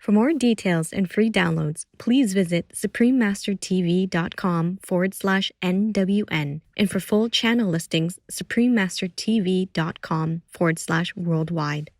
For more details and free downloads, please visit suprememastertv.com/NWN. And for full channel listings, suprememastertv.com/worldwide.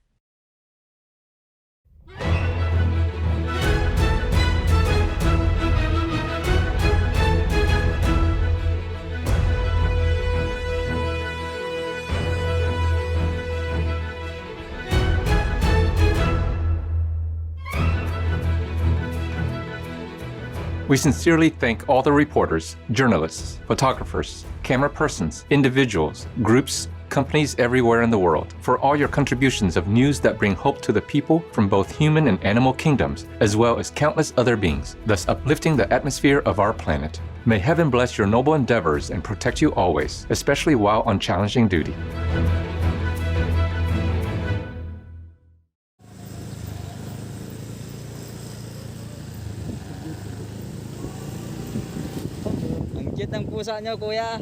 We sincerely thank all the reporters, journalists, photographers, camera persons, individuals, groups, companies everywhere in the world for all your contributions of news that bring hope to the people from both human and animal kingdoms, as well as countless other beings, thus uplifting the atmosphere of our planet. May heaven bless your noble endeavors and protect you always, especially while on challenging duty. Ang cute ng pusa niyo, kuya.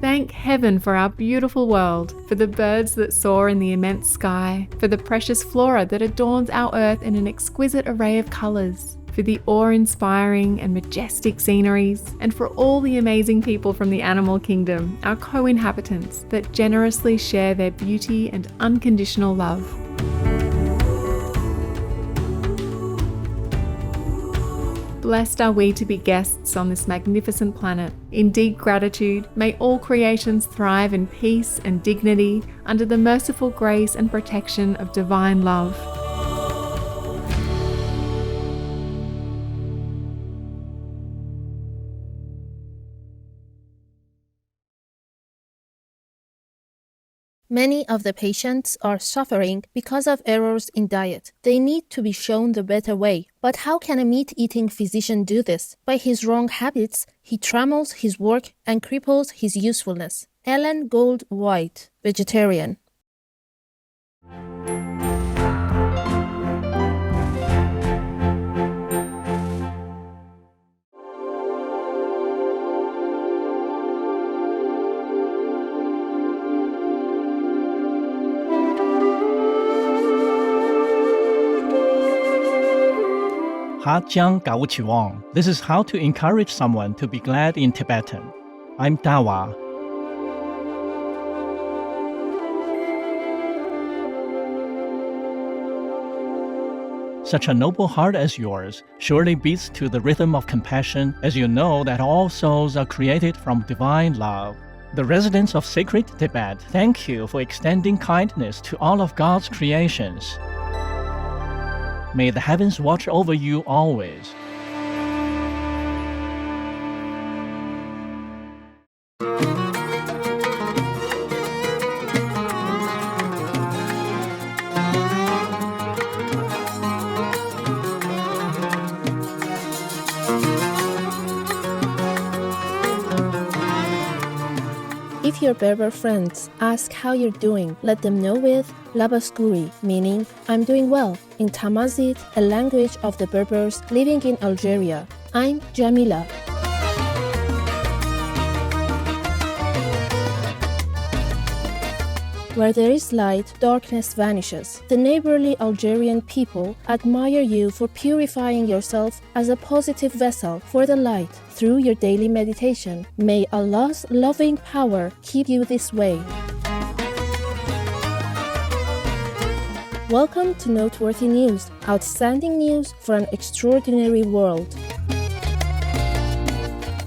Thank heaven for our beautiful world, for the birds that soar in the immense sky, for the precious flora that adorns our earth in an exquisite array of colours, for the awe-inspiring and majestic sceneries, and for all the amazing people from the animal kingdom, our co-inhabitants, that generously share their beauty and unconditional love. Blessed are we to be guests on this magnificent planet. In deep gratitude, may all creations thrive in peace and dignity under the merciful grace and protection of divine love. Many of the patients are suffering because of errors in diet. They need to be shown the better way. But how can a meat-eating physician do this? By his wrong habits, he trammels his work and cripples his usefulness. Ellen Gold White, vegetarian. Hajang Gauchiwang. This is how to encourage someone to be glad in Tibetan. I'm Dawa. Such a noble heart as yours surely beats to the rhythm of compassion, as you know that all souls are created from divine love. The residents of sacred Tibet thank you for extending kindness to all of God's creations. May the heavens watch over you always. If your Berber friends ask how you're doing, let them know with Labaskuri, meaning I'm doing well, in Tamazight, a language of the Berbers living in Algeria. I'm Jamila. Where there is light, darkness vanishes. The neighborly Algerian people admire you for purifying yourself as a positive vessel for the light through your daily meditation. May Allah's loving power keep you this way. Welcome to Noteworthy News, outstanding news for an extraordinary world.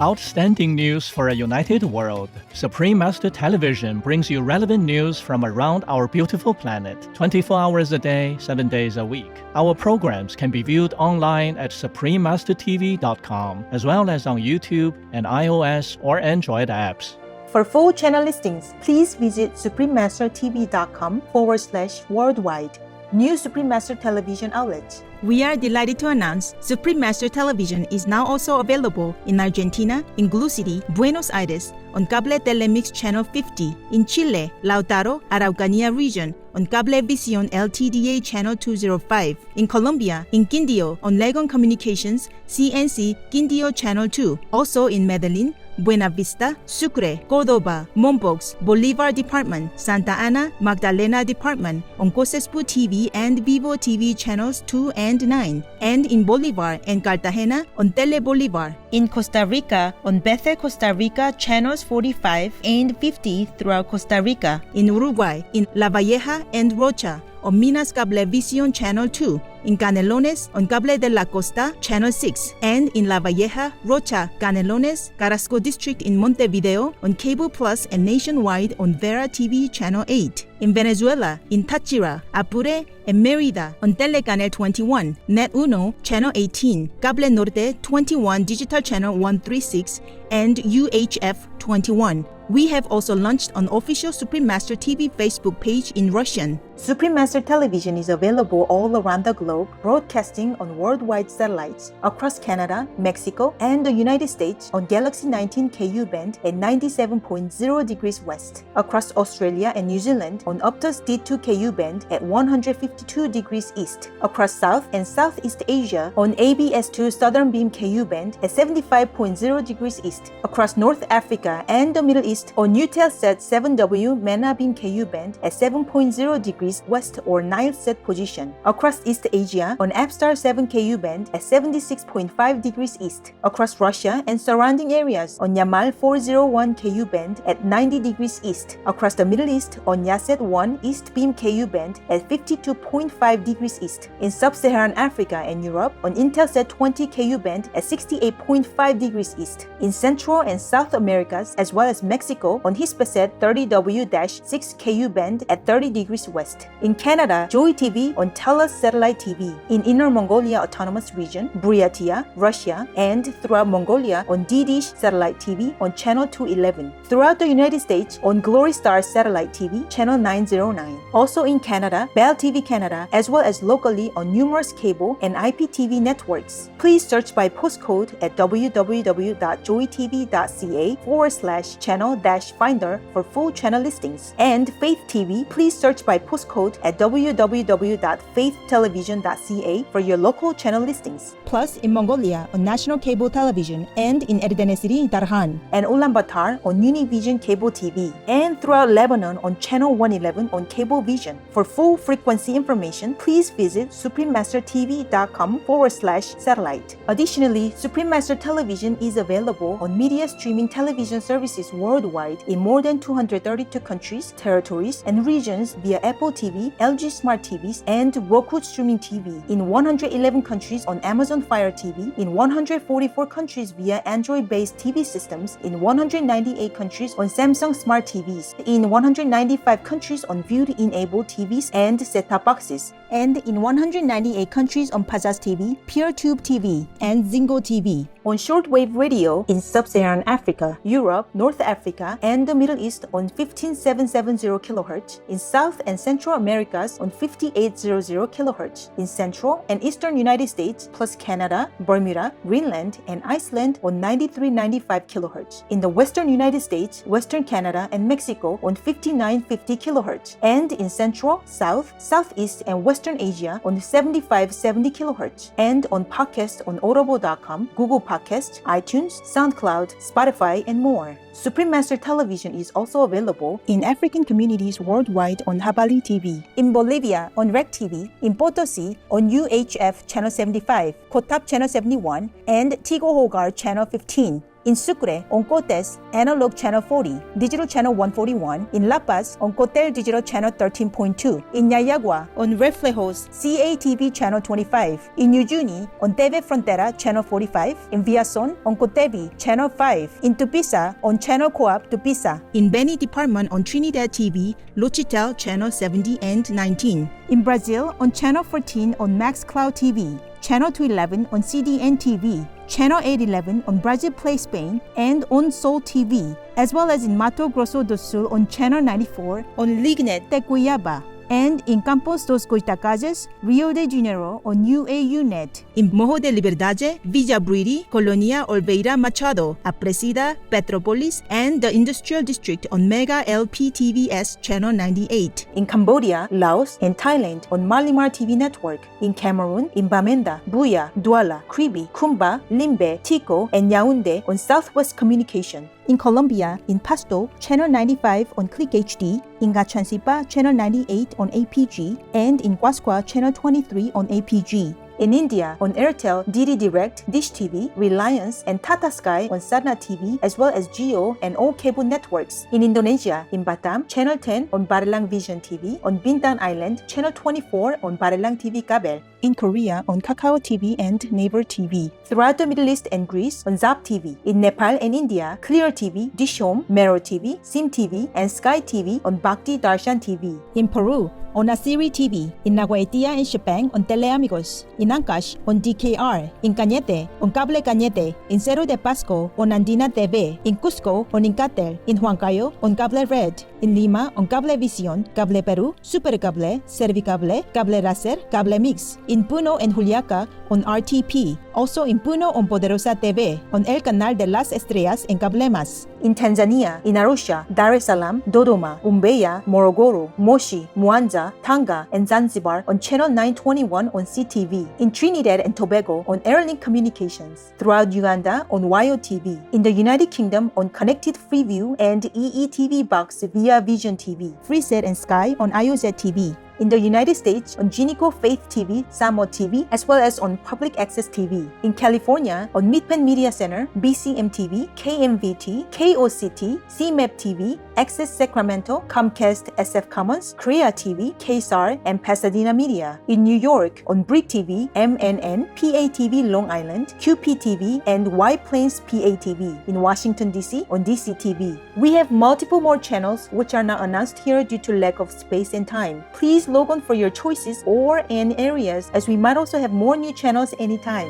Outstanding news for a united world. Supreme Master Television brings you relevant news from around our beautiful planet, 24 hours a day, 7 days a week. Our programs can be viewed online at suprememastertv.com, as well as on YouTube and iOS or Android apps. For full channel listings, please visit suprememastertv.com/worldwide. new Supreme Master Television outlet. We are delighted to announce Supreme Master Television is now also available in Argentina, in Glue City, Buenos Aires, on Cable Telemix Channel 50, in Chile, Lautaro, Araucanía region, on Cablevisión LTDA Channel 205, in Colombia, in Quindio, on Legon Communications, CNC Quindio Channel 2, also in Medellin, Buena Vista, Sucre, Córdoba, Mompox, Bolívar Department, Santa Ana, Magdalena Department, on Cosespu TV and Vivo TV Channels 2 and 9, and in Bolívar and Cartagena on Tele Bolívar. In Costa Rica, on Bethe Costa Rica Channels 45 and 50 throughout Costa Rica. In Uruguay, in La Valleja and Rocha, on Minas Cablevisión Channel 2, in Canelones on Cable de la Costa Channel 6, and in La Valleja, Rocha, Canelones, Carrasco District in Montevideo on Cable Plus and nationwide on Vera TV Channel 8. In Venezuela, in Táchira, Apure, and Mérida on Telecanal 21, Net Uno Channel 18, Cable Norte 21 Digital Channel 136, and UHF 21. We have also launched an official Supreme Master TV Facebook page in Russian. Supreme Master Television is available all around the globe, broadcasting on worldwide satellites across Canada, Mexico, and the United States on Galaxy 19 KU band at 97.0 degrees west, across Australia and New Zealand on Optus D2 KU band at 152 degrees east, across South and Southeast Asia on ABS2 Southern Beam KU band at 75.0 degrees east, across North Africa and the Middle East on Eutelsat 7W MENA Beam KU band at 7.0 degrees west or Nile set position, across East Asia on Apstar 7 KU band at 76.5 degrees east, across Russia and surrounding areas on Yamal 401 KU band at 90 degrees east, across the Middle East on Yaset 1 East Beam KU band at 52.5 degrees east, in Sub-Saharan Africa and Europe on Intelsat 20 KU band at 68.5 degrees east, in Central and South Americas as well as Mexico on Hispasat 30W-6 KU band at 30 degrees west. In Canada, Joy TV on Telus Satellite TV. In Inner Mongolia Autonomous Region, Buryatia, Russia, and throughout Mongolia on D-Dish Satellite TV on Channel 211. Throughout the United States on Glory Star Satellite TV, Channel 909. Also in Canada, Bell TV Canada, as well as locally on numerous cable and IPTV networks. Please search by postcode at www.joytv.ca/channel-finder for full channel listings. And Faith TV, please search by postcode at www.faithtelevision.ca for your local channel listings. Plus, in Mongolia on National Cable Television, and in Erdenesiri, Darhan, and Ulaanbaatar on Univision Cable TV, and throughout Lebanon on Channel 111 on Cable Vision. For full frequency information, please visit suprememastertv.com/satellite. Additionally, Supreme Master Television is available on media streaming television services worldwide in more than 232 countries, territories, and regions via Apple TV, LG Smart TVs, and Roku Streaming TV, in 111 countries on Amazon Fire TV, in 144 countries via Android-based TV systems, in 198 countries on Samsung Smart TVs, in 195 countries on View-enabled TVs and set-top boxes, and in 198 countries on Pazas TV, PureTube TV, and Zingo TV. On shortwave radio in Sub-Saharan Africa, Europe, North Africa, and the Middle East on 15770 kHz, in South and Central Americas on 5800 kHz, in Central and Eastern United States plus Canada, Bermuda, Greenland, and Iceland on 9395 kHz, in the Western United States, Western Canada, and Mexico on 5950 kHz, and in Central, South, Southeast, and Western Asia on 7570 kHz, and on podcast on audible.com, Google Podcast, iTunes, SoundCloud, Spotify, and more. Supreme Master Television is also available in African communities worldwide on Habali TV, in Bolivia on Rec TV, in Potosi on UHF Channel 75, Kotap Channel 71, and Tigo Hogar Channel 15. In Sucre, on Cotes, Analog Channel 40, Digital Channel 141, in La Paz, on Cotel Digital Channel 13.2, in Yayagua, on Reflejos, CATV Channel 25, in Yujuni, on TV Frontera Channel 45, in Villazon, on Cotevi Channel 5, in Tupisa, on Channel Coop Tupisa, in Beni Department on Trinidad TV, Lochitel Channel 70 and 19, in Brazil, on Channel 14 on MaxCloud TV, Channel 211 on CDN TV, Channel 811 on Brazil Play Spain, and on Soul TV, as well as in Mato Grosso do Sul on Channel 94 on Lignet Teguiaba. and in Campos dos Goitacazes, Rio de Janeiro on UAUnet. In Mojo de Liberdade, Villa Bruiri, Colonia Olveira Machado, Apresida, Petropolis, and the Industrial District on Mega LPTVS Channel 98. In Cambodia, Laos, and Thailand on Malimar TV Network. In Cameroon, in Bamenda, Buea, Douala, Kribi, Kumba, Limbe, Tico, and Yaoundé on Southwest Communication. In Colombia, in Pasto, Channel 95 on Click HD, in Gachansipa, Channel 98 on APG, and in Guascua, Channel 23 on APG. In India, on Airtel, DD Direct, Dish TV, Reliance, and Tata Sky on Sadna TV, as well as Jio and all cable networks. In Indonesia, in Batam, Channel 10 on Barelang Vision TV, on Bintan Island, Channel 24 on Barelang TV Kabel. In Korea, on Kakao TV and Naver TV. Throughout the Middle East and Greece, on Zap TV. In Nepal and India, Clear TV, Dish Home, Mero TV, Sim TV, and Sky TV on Bhakti Darshan TV. In Peru, on Asiri TV. In Naguaetia and Shepang on Teleamigos. In Ancash, on DKR. In Cañete, on Cable Cañete. In Cerro de Pasco, on Andina TV. In Cusco, on Incatel. In Huancayo, on Cable Red. In Lima, on Cable Visión, Cable Perú, Super Cable, Servicable, Cable Racer, Cable Mix. In Puno and Juliaca, on RTP. Also in Puno on Poderosa TV, on El Canal de las Estrellas en Cablemas. In Tanzania, in Arusha, Dar es Salaam, Dodoma, Umbeya, Morogoro, Moshi, Mwanza, Tanga, and Zanzibar on Channel 921 on CTV. In Trinidad and Tobago on Airlink Communications. Throughout Uganda on Wayo TV. In the United Kingdom on Connected Freeview and EETV Box via Vision TV. Freeset and Sky on IOZ TV. In the United States, on Jinico Faith TV, Samo TV, as well as on Public Access TV. In California, on Midpen Media Center, BCM TV, KMVT, KOCT, CMAP TV, Access Sacramento, Comcast SF Commons, Korea TV, KSAR, and Pasadena Media. In New York, on Brick TV, MNN, PATV Long Island, QPTV, and White Plains PATV. In Washington, D.C., on DCTV. We have multiple more channels which are not announced here due to lack of space and time. Please log on for your choices or in areas, as we might also have more new channels anytime.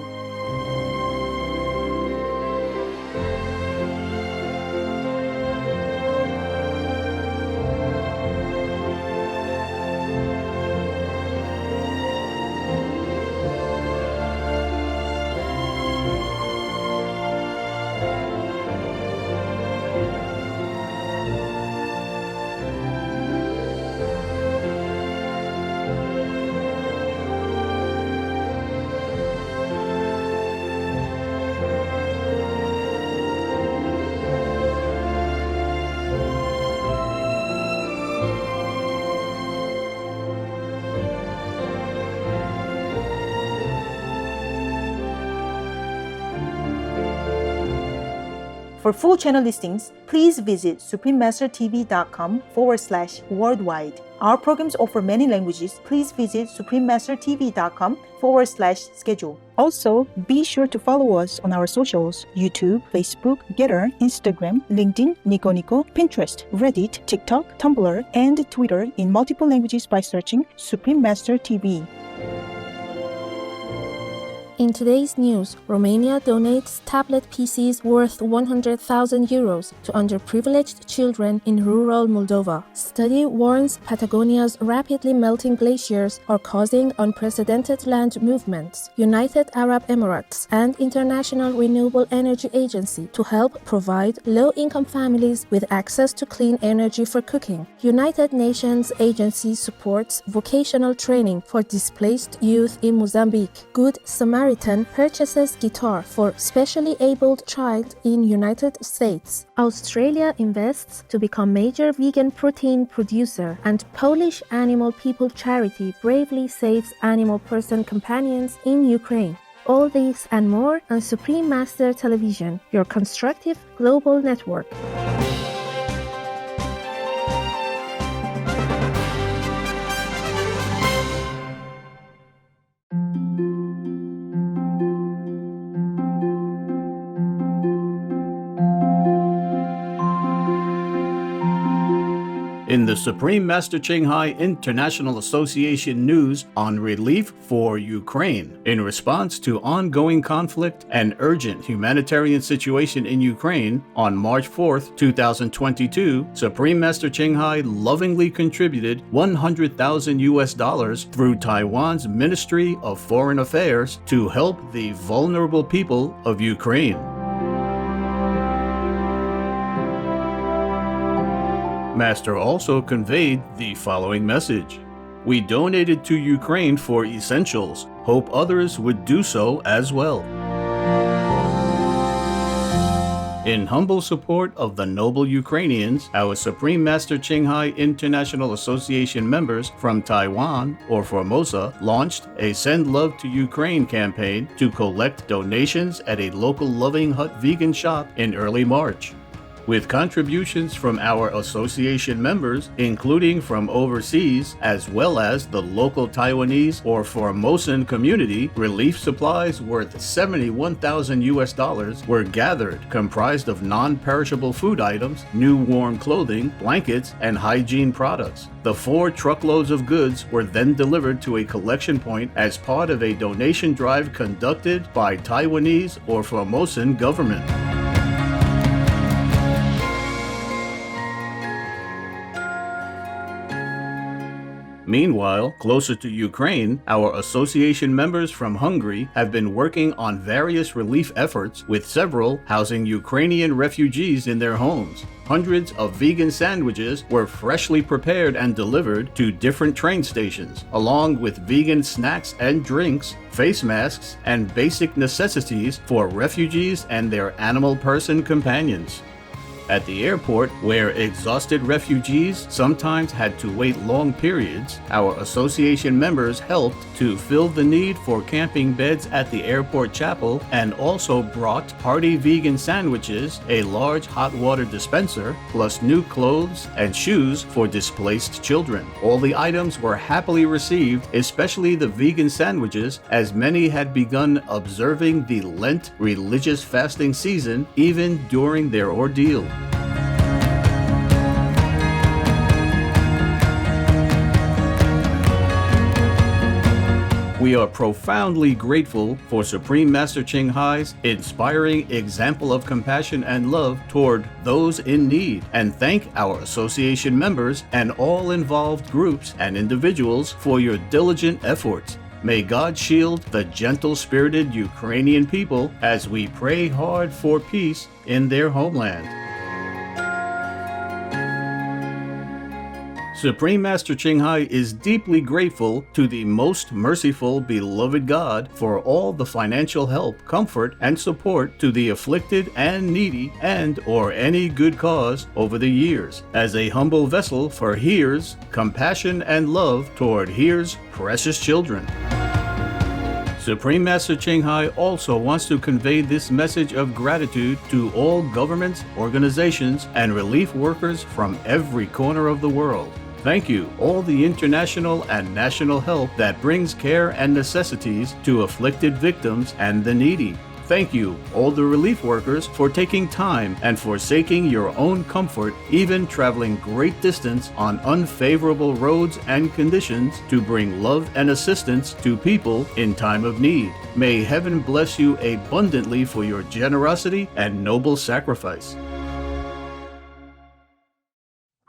For full channel listings, please visit suprememastertv.com/worldwide. Our programs offer many languages. Please visit suprememastertv.com/schedule. Also, be sure to follow us on our socials: YouTube, Facebook, Getter, Instagram, LinkedIn, Nico Nico, Pinterest, Reddit, TikTok, Tumblr, and Twitter in multiple languages by searching Supreme Master TV. In today's news, Romania donates tablet PCs worth 100,000 euros to underprivileged children in rural Moldova. Study warns Patagonia's rapidly melting glaciers are causing unprecedented land movements. United Arab Emirates and International Renewable Energy Agency to help provide low-income families with access to clean energy for cooking. United Nations Agency supports vocational training for displaced youth in Mozambique. Good Samaritan purchases guitar for specially abled child in United States. Australia invests to become major vegan protein producer, and Polish animal people charity bravely saves animal person companions in Ukraine. All these and more on Supreme Master Television, your constructive global network. In the the Supreme Master Ching Hai International Association news on relief for Ukraine. In response to ongoing conflict and urgent humanitarian situation in Ukraine, on March 4th, 2022, Supreme Master Ching Hai lovingly contributed $100,000 through Taiwan's Ministry of Foreign Affairs to help the vulnerable people of Ukraine. Master also conveyed the following message. We donated to Ukraine for essentials. Hope others would do so as well. In humble support of the noble Ukrainians, our Supreme Master Ching Hai International Association members from Taiwan, or Formosa, launched a Send Love to Ukraine campaign to collect donations at a local Loving Hut vegan shop in early March. With contributions from our association members, including from overseas, as well as the local Taiwanese or Formosan community, relief supplies worth $71,000 were gathered, comprised of non-perishable food items, new warm clothing, blankets, and hygiene products. The 4 truckloads of goods were then delivered to a collection point as part of a donation drive conducted by Taiwanese or Formosan government. Meanwhile, closer to Ukraine, our association members from Hungary have been working on various relief efforts, with several housing Ukrainian refugees in their homes. Hundreds of vegan sandwiches were freshly prepared and delivered to different train stations, along with vegan snacks and drinks, face masks, and basic necessities for refugees and their animal person companions. At the airport, where exhausted refugees sometimes had to wait long periods, our association members helped to fill the need for camping beds at the airport chapel and also brought hearty vegan sandwiches, a large hot water dispenser, plus new clothes and shoes for displaced children. All the items were happily received, especially the vegan sandwiches, as many had begun observing the Lent religious fasting season even during their ordeal. We are profoundly grateful for Supreme Master Ching Hai's inspiring example of compassion and love toward those in need, and thank our association members and all involved groups and individuals for your diligent efforts. May God shield the gentle-spirited Ukrainian people as we pray hard for peace in their homeland. Supreme Master Ching Hai is deeply grateful to the most merciful, beloved God for all the financial help, comfort, and support to the afflicted and needy and/or any good cause over the years, as a humble vessel for Here's compassion and love toward Here's precious children. Supreme Master Ching Hai also wants to convey this message of gratitude to all governments, organizations, and relief workers from every corner of the world. Thank you, all the international and national help that brings care and necessities to afflicted victims and the needy. Thank you, all the relief workers, for taking time and forsaking your own comfort, even traveling great distance on unfavorable roads and conditions to bring love and assistance to people in time of need. May heaven bless you abundantly for your generosity and noble sacrifice.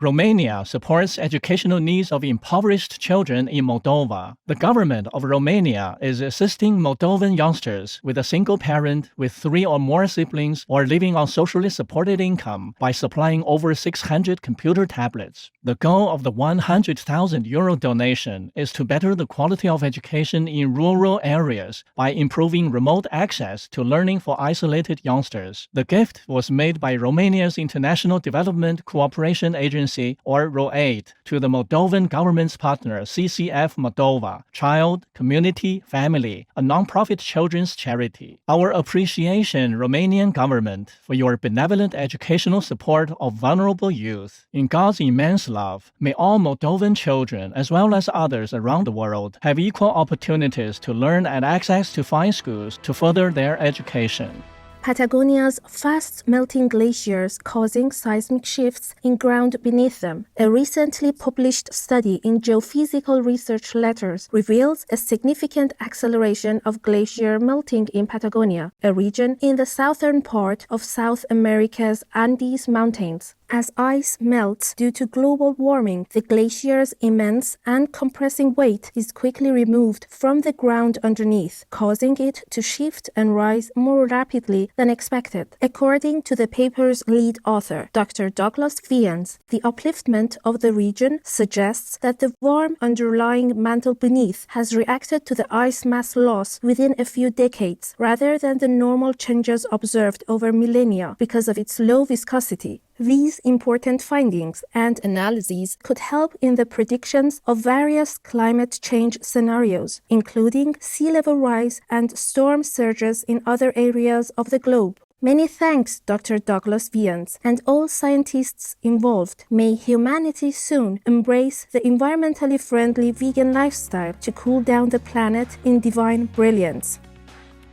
Romania supports educational needs of impoverished children in Moldova. The government of Romania is assisting Moldovan youngsters with a single parent with 3 or more siblings or living on socially supported income by supplying over 600 computer tablets. The goal of the €100,000 donation is to better the quality of education in rural areas by improving remote access to learning for isolated youngsters. The gift was made by Romania's International Development Cooperation Agency, or ROAID, to the Moldovan government's partner CCF Moldova, Child, Community, Family, a non-profit children's charity. Our appreciation, Romanian government, for your benevolent educational support of vulnerable youth. In God's immense love, may all Moldovan children, as well as others around the world, have equal opportunities to learn and access to fine schools to further their education. Patagonia's fast melting glaciers causing seismic shifts in ground beneath them. A recently published study in Geophysical Research Letters reveals a significant acceleration of glacier melting in Patagonia, a region in the southern part of South America's Andes Mountains. As ice melts due to global warming, the glacier's immense and compressing weight is quickly removed from the ground underneath, causing it to shift and rise more rapidly than expected. According to the paper's lead author, Dr. Douglas Vians, the upliftment of the region suggests that the warm underlying mantle beneath has reacted to the ice mass loss within a few decades, rather than the normal changes observed over millennia because of its low viscosity. These important findings and analyses could help in the predictions of various climate change scenarios, including sea level rise and storm surges in other areas of the globe. Many thanks, Dr. Douglas Vians, and all scientists involved. May humanity soon embrace the environmentally friendly vegan lifestyle to cool down the planet in divine brilliance.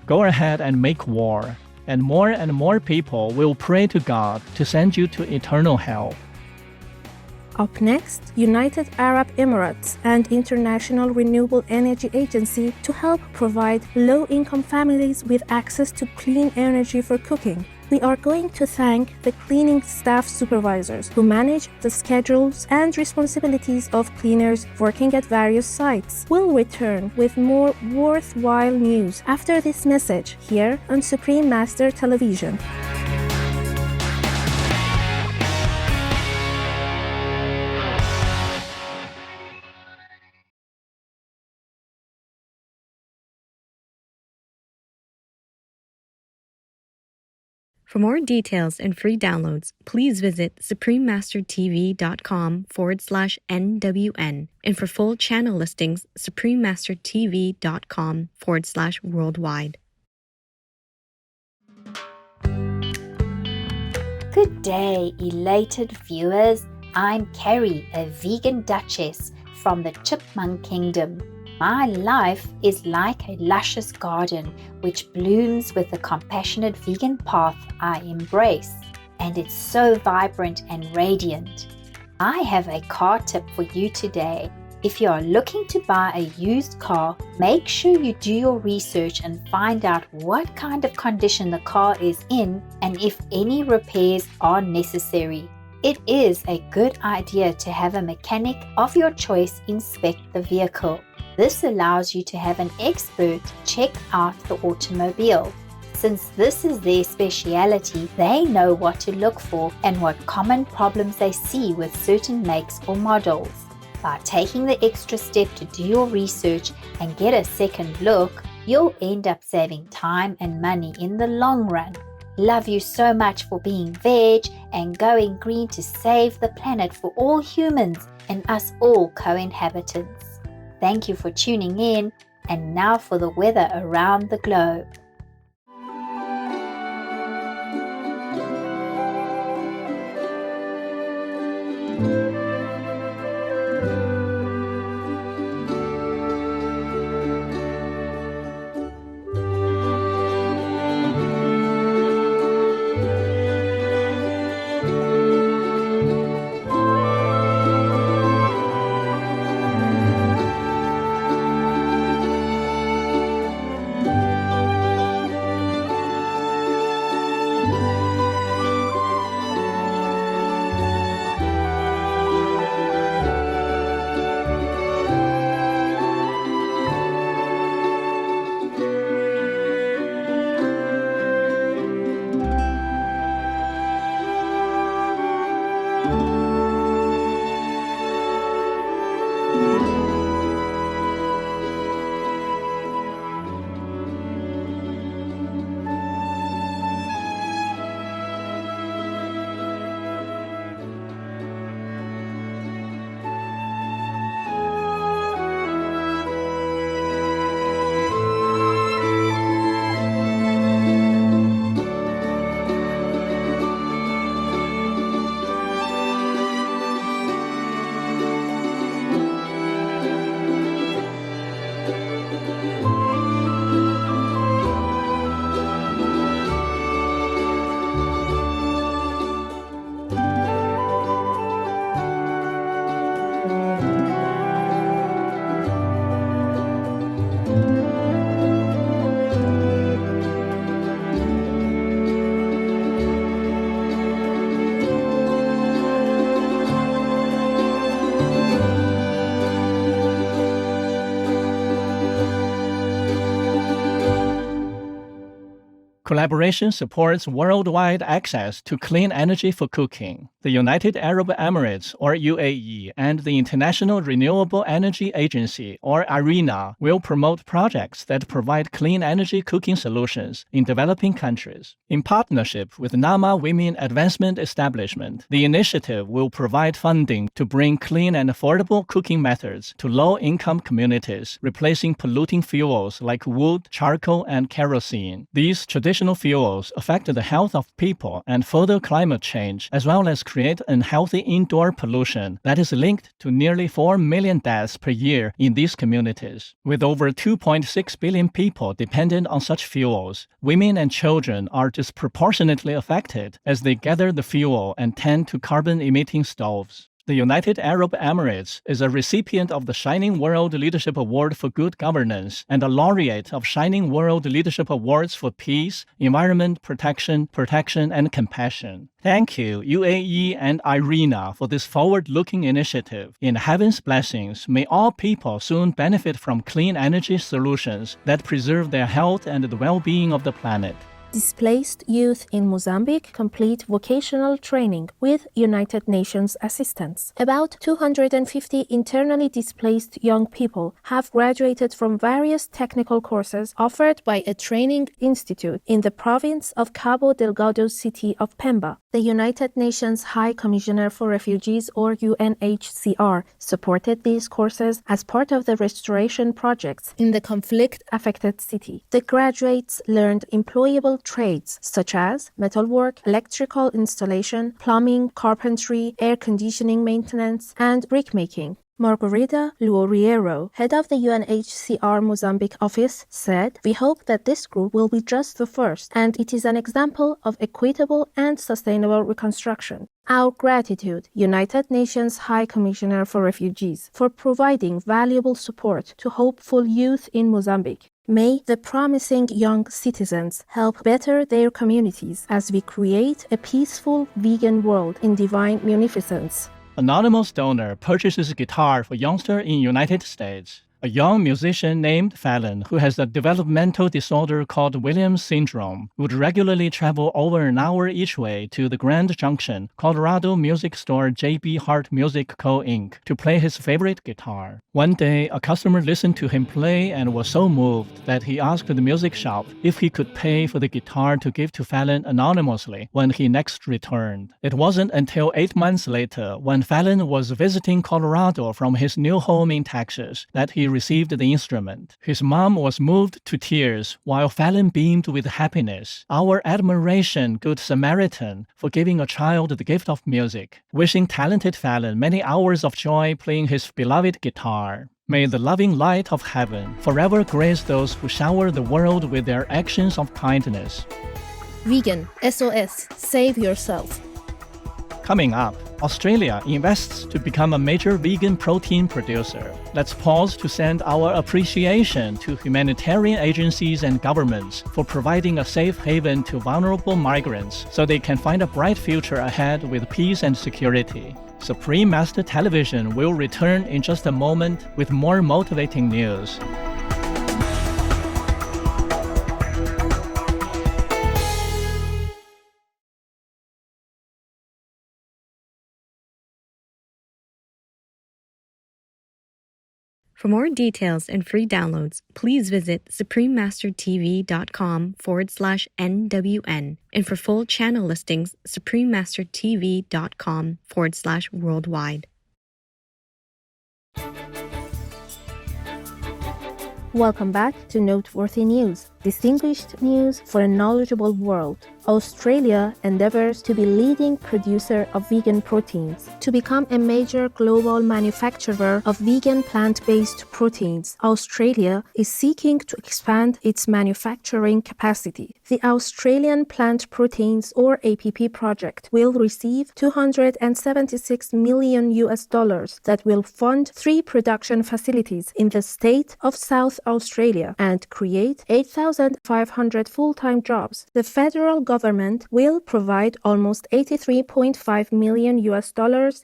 Go ahead and make war, and more people will pray to God to send you to eternal hell. Up next, United Arab Emirates and International Renewable Energy Agency to help provide low-income families with access to clean energy for cooking. We are going to thank the cleaning staff supervisors who manage the schedules and responsibilities of cleaners working at various sites. We'll return with more worthwhile news after this message here on Supreme Master Television. For more details and free downloads, please visit suprememastertv.com/NWN. And for full channel listings, suprememastertv.com/worldwide. Good day, elated viewers. I'm Carrie, a vegan duchess from the Chipmunk Kingdom. My life is like a luscious garden which blooms with the compassionate vegan path I embrace, and it's so vibrant and radiant. I have a car tip for you today. If you are looking to buy a used car, make sure you do your research and find out what kind of condition the car is in and if any repairs are necessary. It is a good idea to have a mechanic of your choice inspect the vehicle. This allows you to have an expert check out the automobile. Since this is their speciality, they know what to look for and what common problems they see with certain makes or models. By taking the extra step to do your research and get a second look, you'll end up saving time and money in the long run. Love you so much for being veg and going green to save the planet for all humans and us all co-inhabitants. Thank you for tuning in, and now for the weather around the globe. Collaboration supports worldwide access to clean energy for cooking. The United Arab Emirates, or UAE, and the International Renewable Energy Agency, or IRENA, will promote projects that provide clean energy cooking solutions in developing countries. In partnership with Nama Women Advancement Establishment, the initiative will provide funding to bring clean and affordable cooking methods to low-income communities, replacing polluting fuels like wood, charcoal, and kerosene. These traditional fuels affect the health of people and further climate change, as well as create unhealthy indoor pollution that is linked to nearly 4 million deaths per year in these communities. With over 2.6 billion people dependent on such fuels, women and children are disproportionately affected as they gather the fuel and tend to carbon-emitting stoves. The United Arab Emirates is a recipient of the Shining World Leadership Award for Good Governance and a laureate of Shining World Leadership Awards for Peace, Environment Protection, and Compassion. Thank you, UAE and IRENA, for this forward-looking initiative. In heaven's blessings, may all people soon benefit from clean energy solutions that preserve their health and the well-being of the planet. Displaced youth in Mozambique complete vocational training with United Nations assistance. About 250 internally displaced young people have graduated from various technical courses offered by a training institute in the province of Cabo Delgado city of Pemba. The United Nations High Commissioner for Refugees, or UNHCR, supported these courses as part of the restoration projects in the conflict-affected city. The graduates learned employable trades such as metalwork, electrical installation, plumbing, carpentry, air conditioning maintenance, and brickmaking. Margarita Luoriero, head of the UNHCR Mozambique office, said, "We hope that this group will be just the first, and it is an example of equitable and sustainable reconstruction. Our gratitude, United Nations High Commissioner for Refugees, for providing valuable support to hopeful youth in Mozambique. May the promising young citizens help better their communities as we create a peaceful vegan world in divine munificence." Anonymous donor purchases guitar for youngster in United States. A young musician named Fallon, who has a developmental disorder called Williams syndrome, would regularly travel over an hour each way to the Grand Junction, Colorado music store J.B. Hart Music Co. Inc. to play his favorite guitar. One day, a customer listened to him play and was so moved that he asked the music shop if he could pay for the guitar to give to Fallon anonymously when he next returned. It wasn't until 8 months later, when Fallon was visiting Colorado from his new home in Texas, that he received the instrument. His mom was moved to tears, while Fallon beamed with happiness. Our admiration, Good Samaritan, for giving a child the gift of music, wishing talented Fallon many hours of joy playing his beloved guitar. May the loving light of heaven forever grace those who shower the world with their actions of kindness. Vegan, SOS, save yourself. Coming up, Australia invests to become a major vegan protein producer. Let's pause to send our appreciation to humanitarian agencies and governments for providing a safe haven to vulnerable migrants so they can find a bright future ahead with peace and security. Supreme Master Television will return in just a moment with more motivating news. For more details and free downloads, please visit suprememastertv.com/NWN. And for full channel listings, suprememastertv.com/worldwide. Welcome back to Noteworthy News, distinguished news for a knowledgeable world. Australia endeavors to be leading producer of vegan proteins. To become a major global manufacturer of vegan plant-based proteins, Australia is seeking to expand its manufacturing capacity. The Australian Plant Proteins, or APP project, will receive $276 million that will fund 3 production facilities in the state of South Australia and create 8,000 2,500 full-time jobs. The federal government will provide almost $83.5 million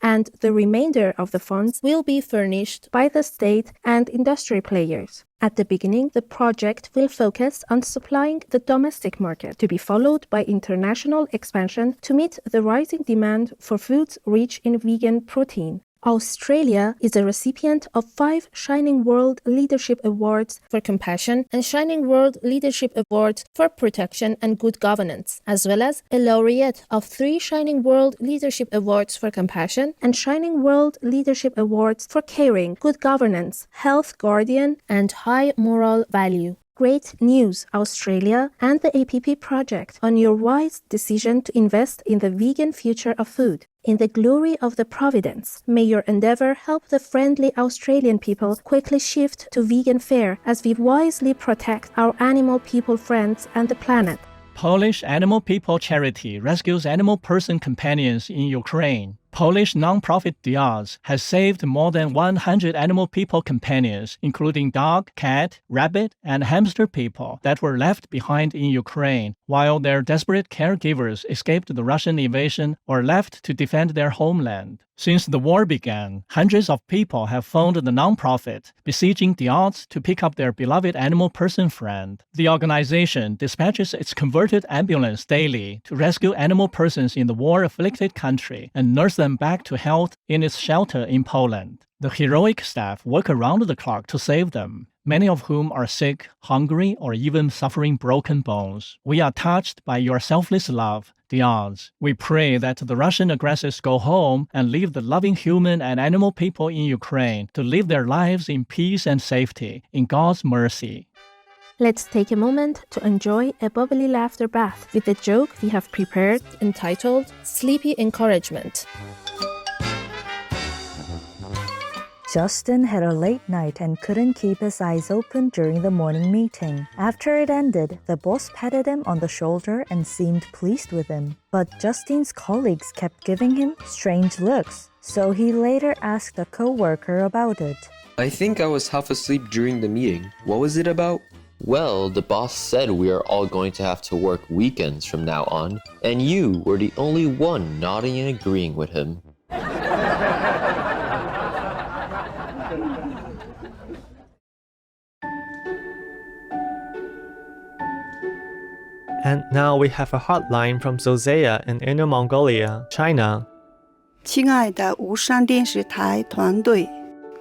and the remainder of the funds will be furnished by the state and industry players. At the beginning, the project will focus on supplying the domestic market, to be followed by international expansion to meet the rising demand for foods rich in vegan protein. Australia is a recipient of 5 Shining World Leadership Awards for Compassion and Shining World Leadership Awards for Protection and Good Governance, as well as a laureate of 3 Shining World Leadership Awards for Compassion and Shining World Leadership Awards for Caring, Good Governance, Health Guardian, and High Moral Value. Great news, Australia and the APP project, on your wise decision to invest in the vegan future of food. In the glory of the Providence, may your endeavor help the friendly Australian people quickly shift to vegan fare as we wisely protect our animal people friends and the planet. Polish Animal People Charity rescues animal person companions in Ukraine. Polish nonprofit Diaz has saved more than 100 animal people companions, including dog, cat, rabbit, and hamster people that were left behind in Ukraine, while their desperate caregivers escaped the Russian invasion or left to defend their homeland. Since the war began, hundreds of people have phoned the nonprofit, besieging Diaz to pick up their beloved animal person friend. The organization dispatches its converted ambulance daily to rescue animal persons in the war-afflicted country and nurse them back to health in its shelter in Poland. The heroic staff work around the clock to save them, many of whom are sick, hungry, or even suffering broken bones. We are touched by your selfless love, Diaz. We pray that the Russian aggressors go home and leave the loving human and animal people in Ukraine to live their lives in peace and safety, in God's mercy. Let's take a moment to enjoy a bubbly laughter bath with a joke we have prepared entitled Sleepy Encouragement. Justin had a late night and couldn't keep his eyes open during the morning meeting. After it ended, the boss patted him on the shoulder and seemed pleased with him. But Justin's colleagues kept giving him strange looks, so he later asked a co-worker about it. I think I was half asleep during the meeting. What was it about? Well, the boss said we are all going to have to work weekends from now on, and you were the only one nodding and agreeing with him. And now we have a hotline from Zosea in Inner Mongolia, China. 亲爱的吴山电视台团队，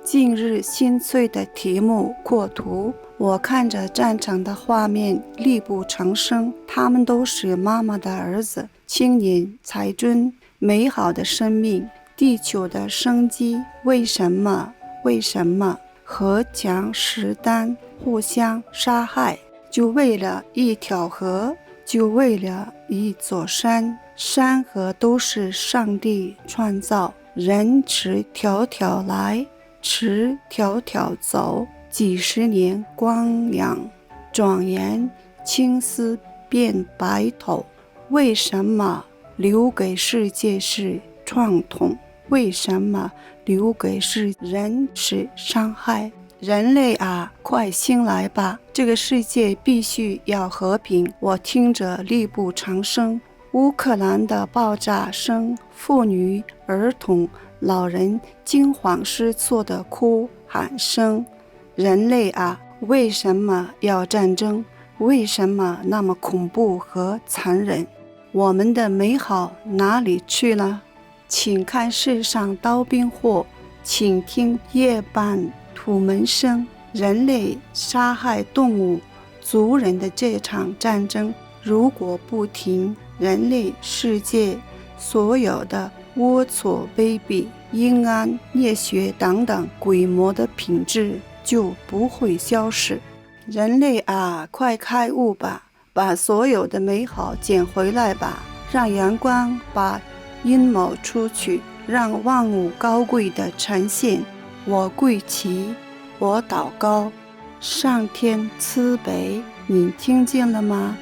近日新粹的题目扩图，我看着战场的画面力不从生，他们都是妈妈的儿子，青年才俊，美好的生命，地球的生机，为什么河墙石丹互相杀害，就为了一条河，就为了一座山，山河都是上帝创造，人持条条来，持条条走，几十年光阳，转眼青丝变白头，为什么留给世界是创痛？为什么留给世人是伤害？人类啊，快醒来吧！这个世界必须要和平。我听着力不从生，乌克兰的爆炸声，妇女、儿童、老人惊慌失措的哭喊声。人类啊，为什么要战争？为什么那么恐怖和残忍？我们的美好哪里去了？请看世上刀兵祸，请听夜半土门声，人类杀害动物、族人的这场战争，如果不停，人类世界所有的龌龊、卑鄙、阴暗、灭血等等鬼魔的品质就不会消失。人类啊，快开悟吧，把所有的美好捡回来吧，让阳光把阴谋出去，让万物高贵的呈现。我跪祈，我祷告，上天慈悲，你听见了吗？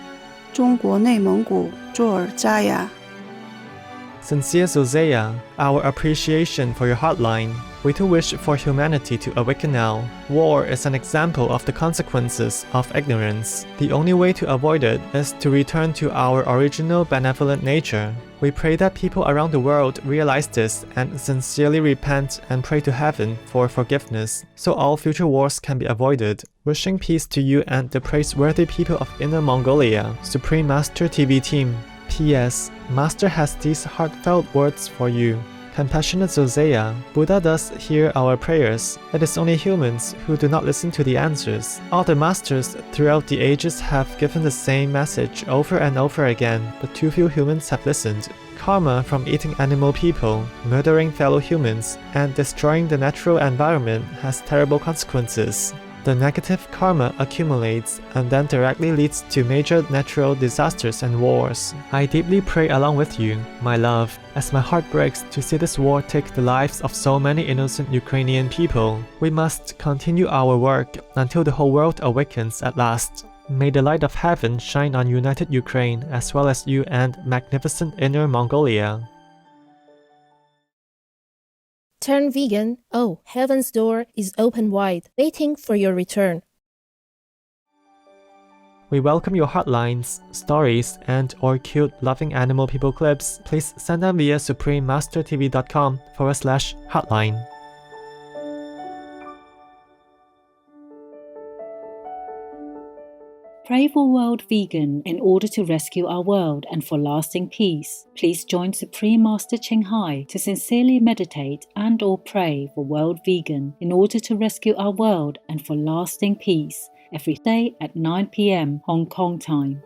中国内蒙古卓尔扎呀。 Sincere Zosea, our appreciation for your hotline. We too wish for humanity to awaken now. War is an example of the consequences of ignorance. The only way to avoid it is to return to our original benevolent nature. We pray that people around the world realize this and sincerely repent and pray to heaven for forgiveness, so all future wars can be avoided. Wishing peace to you and the praiseworthy people of Inner Mongolia, Supreme Master TV team. P.S. Master has these heartfelt words for you. Compassionate Zosea, Buddha does hear our prayers. It is only humans who do not listen to the answers. All the masters throughout the ages have given the same message over and over again, but too few humans have listened. Karma from eating animal people, murdering fellow humans, and destroying the natural environment has terrible consequences. The negative karma accumulates and then directly leads to major natural disasters and wars. I deeply pray along with you, my love, as my heart breaks to see this war take the lives of so many innocent Ukrainian people. We must continue our work until the whole world awakens at last. May the light of heaven shine on united Ukraine as well as you and magnificent Inner Mongolia. Turn vegan. Oh, heaven's door is open wide, waiting for your return. We welcome your hotlines, stories, and or cute loving animal people clips. Please send them via suprememastertv.com/hotline. Pray for World Vegan in order to rescue our world and for lasting peace. Please join Supreme Master Ching Hai to sincerely meditate and or pray for World Vegan in order to rescue our world and for lasting peace every day at 9 p.m. Hong Kong time.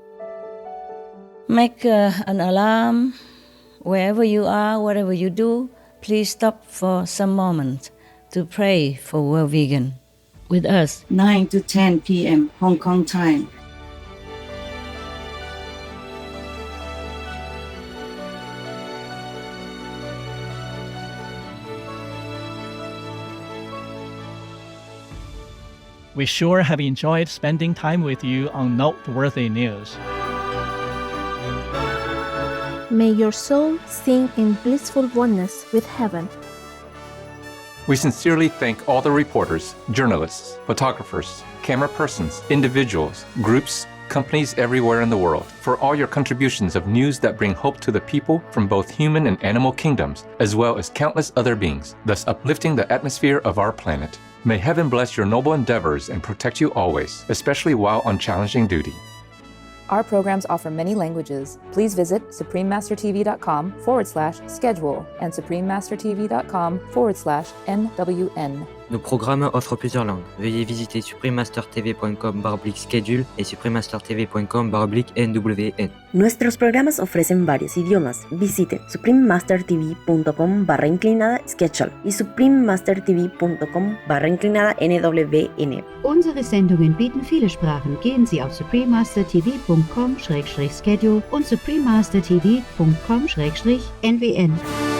Make an alarm. Wherever you are, whatever you do, please stop for some moment to pray for World Vegan with us. 9 to 10 p.m. Hong Kong time. We sure have enjoyed spending time with you on Noteworthy News. May your soul sing in blissful oneness with heaven. We sincerely thank all the reporters, journalists, photographers, camera persons, individuals, groups, companies everywhere in the world for all your contributions of news that bring hope to the people from both human and animal kingdoms, as well as countless other beings, thus uplifting the atmosphere of our planet. May heaven bless your noble endeavors and protect you always, especially while on challenging duty. Our programs offer many languages. Please visit suprememastertv.com/schedule and suprememastertv.com/NWN. Nos programmes offrent plusieurs langues. Veuillez visiter suprememastertv.com/schedule et suprememastertv.com/NWN. Nuestros programas ofrecen varios idiomas. Visite suprememastertv.com/schedule y suprememastertv.com/NWN. Unsere Sendungen bieten viele Sprachen. Gehen Sie auf suprememastertv.com/schedule und suprememastertv.com/NWN.